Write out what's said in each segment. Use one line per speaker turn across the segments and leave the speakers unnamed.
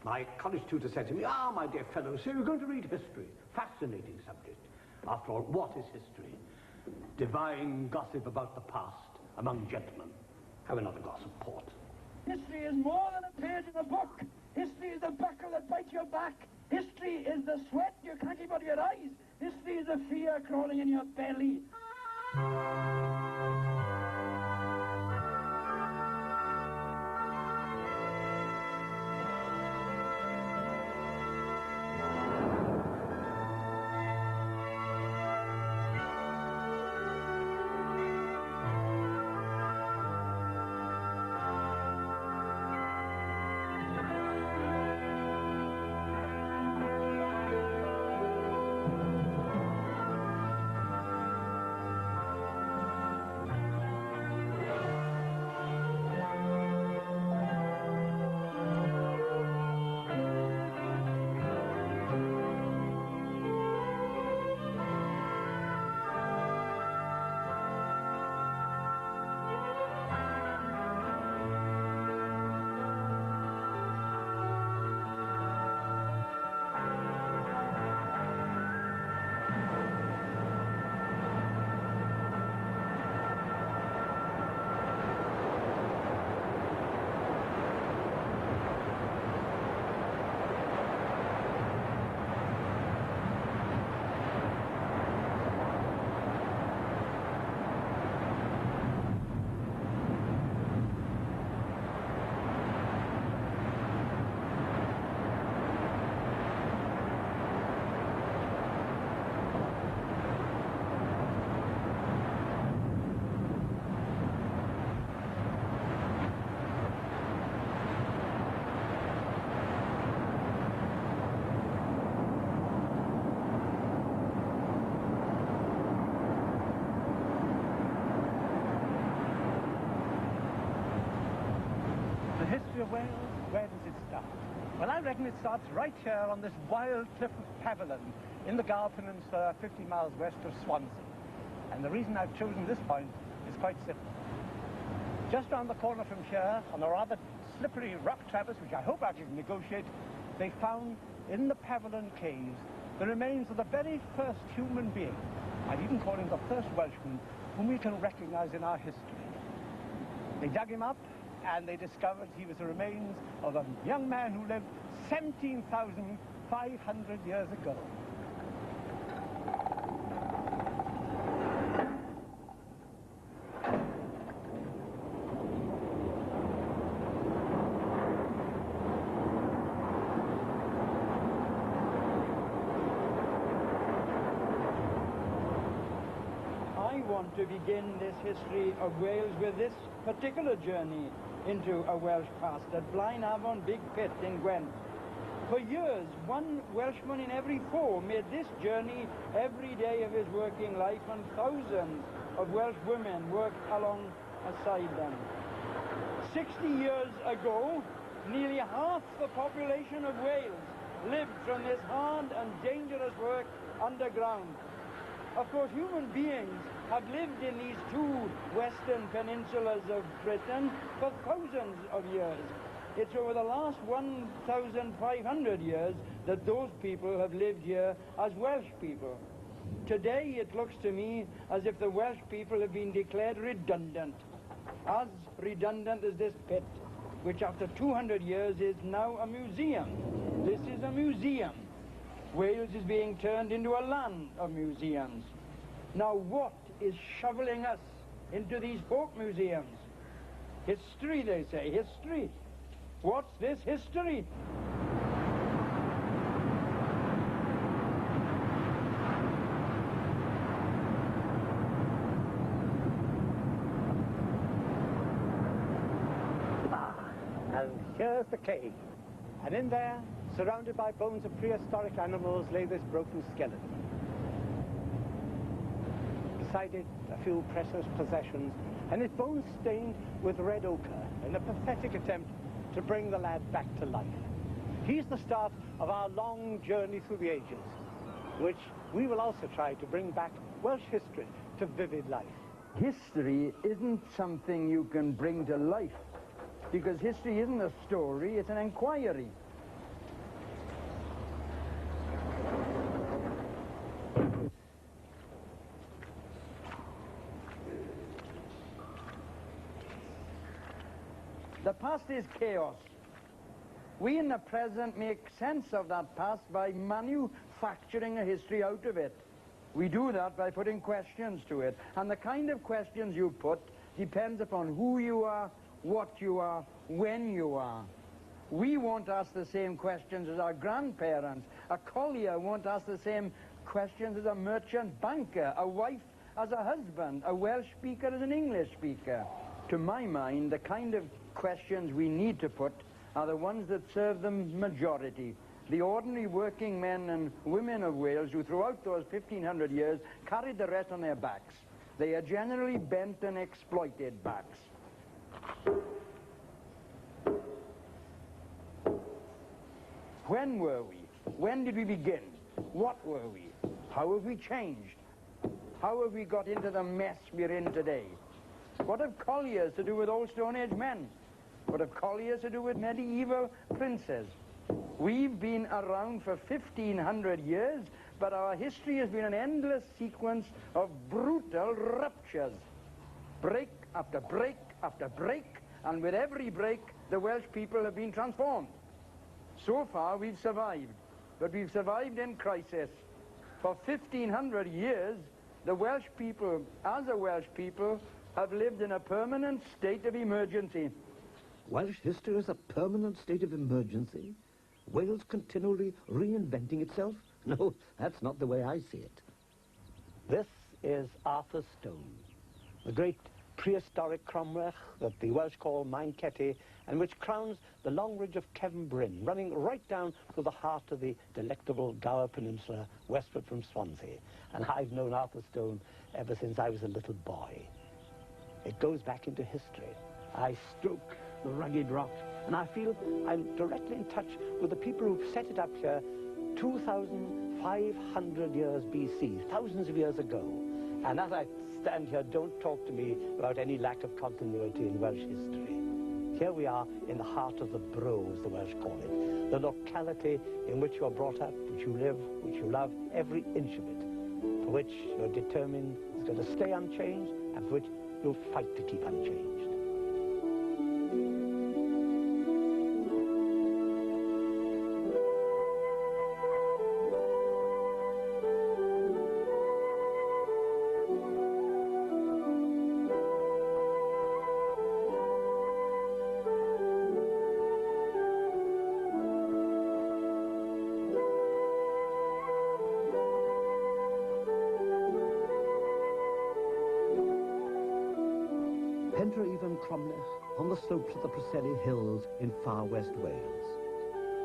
My college tutor said to me, "Ah, my dear fellow, so you're going to read history. Fascinating subject. After all, what is history? Divine gossip about the past among gentlemen. Have another glass of port."
History is more than a page in a book. History is the buckle that bites your back. History is the sweat you can't keep out of your eyes. History is the fear crawling in your belly.
Wales, where does it start? Well, I reckon it starts right here on this wild cliff of Pavilon in the Gar Peninsula, 50 miles west of Swansea. And the reason I've chosen this point is quite simple. Just round the corner from here, on a rather slippery rock traverse, which I hope I can negotiate, they found in the Pavilon caves the remains of the very first human being. I'd even call him the first Welshman whom we can recognize in our history. They dug him up, and they discovered he was the remains of a young man who lived 17,500 years ago.
I want to begin this history of Wales with this particular journey into a Welsh past at Blaenavon Big Pit in Gwent. For years, one Welshman in every four made this journey every day of his working life, and thousands of Welsh women worked alongside them. 60 years ago, nearly half the population of Wales lived from this hard and dangerous work underground. Of course, human beings have lived in these two western peninsulas of Britain for thousands of years. It's over the last 1,500 years that those people have lived here as Welsh people. Today, it looks to me as if the Welsh people have been declared redundant. As redundant as this pit, which after 200 years is now a museum. This is a museum. Wales is being turned into a land of museums. Now what is shoveling us into these folk museums? History, they say, history. What's this history?
And here's the cave. And in there, surrounded by bones of prehistoric animals, lay this broken skeleton. Beside it, a few precious possessions, and his bones stained with red ochre in a pathetic attempt to bring the lad back to life. He's the start of our long journey through the ages, which we will also try to bring back Welsh history to vivid life.
History isn't something you can bring to life, because history isn't a story, it's an inquiry. past is chaos. We in the present make sense of that past by manufacturing a history out of it. We do that by putting questions to it. And the kind of questions you put depends upon who you are, what you are, when you are. We won't ask the same questions as our grandparents. A collier won't ask the same questions as a merchant banker, a wife as a husband, a Welsh speaker as an English speaker. To my mind, the kind of questions we need to put are the ones that serve the majority. The ordinary working men and women of Wales who throughout those 1500 years carried the rest on their backs. They are generally bent and exploited backs. When were we? When did we begin? What were we? How have we changed? How have we got into the mess we're in today? What have colliers to do with old Stone Age men? What have colliers to do with medieval princes? We've been around for 1500 years, but our history has been an endless sequence of brutal ruptures. Break after break after break, and with every break, the Welsh people have been transformed. So far, we've survived, but we've survived in crisis. For 1500 years, the Welsh people, as a Welsh people, have lived in a permanent state of emergency.
Welsh history is a permanent state of emergency? Wales continually reinventing itself? No, that's not the way I see it. This is Arthur's Stone, the great prehistoric cromlech that the Welsh call Maen Ceti, and which crowns the long ridge of Cefn Bryn, running right down to the heart of the delectable Gower Peninsula, westward from Swansea. And I've known Arthur's Stone ever since I was a little boy. It goes back into history. I stroke the rugged rock, and I feel I'm directly in touch with the people who've set it up here 2,500 years BC, thousands of years ago. And as I stand here, don't talk to me about any lack of continuity in Welsh history. Here we are in the heart of the Bro, as the Welsh call it, the locality in which you are brought up, which you live, which you love, every inch of it, for which you're determined is going to stay unchanged, and for which you'll fight to keep unchanged. Even Cromlech, on the slopes of the Preseli Hills in far west Wales.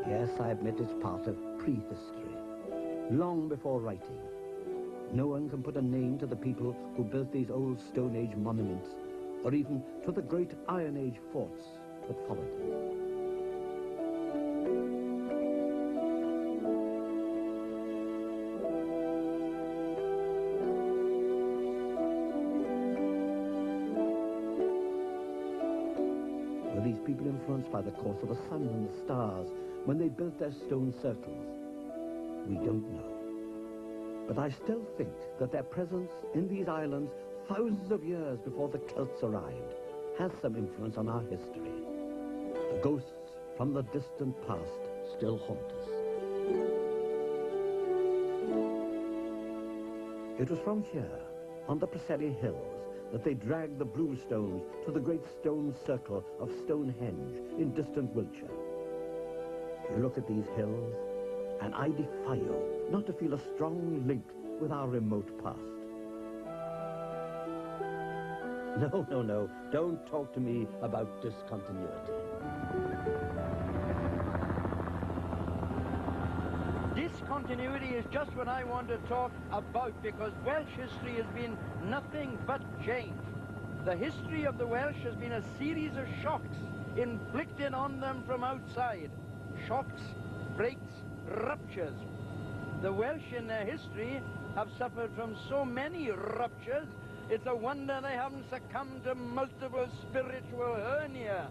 Yes, I admit it's part of prehistory, long before writing. No one can put a name to the people who built these old Stone Age monuments, or even to the great Iron Age forts that followed them. People influenced by the course of the sun and the stars when they built their stone circles? We don't know. But I still think that their presence in these islands thousands of years before the Celts arrived has some influence on our history. The ghosts from the distant past still haunt us. It was from here, on the Preseli Hills, that they dragged the blue stones to the great stone circle of Stonehenge in distant Wiltshire. You look at these hills, and I defy you not to feel a strong link with our remote past. No, don't talk to me about discontinuity.
Discontinuity is just what I want to talk about, because Welsh history has been nothing but change. The history of the Welsh has been a series of shocks inflicted on them from outside. Shocks, breaks, ruptures. The Welsh in their history have suffered from so many ruptures, it's a wonder they haven't succumbed to multiple spiritual hernia.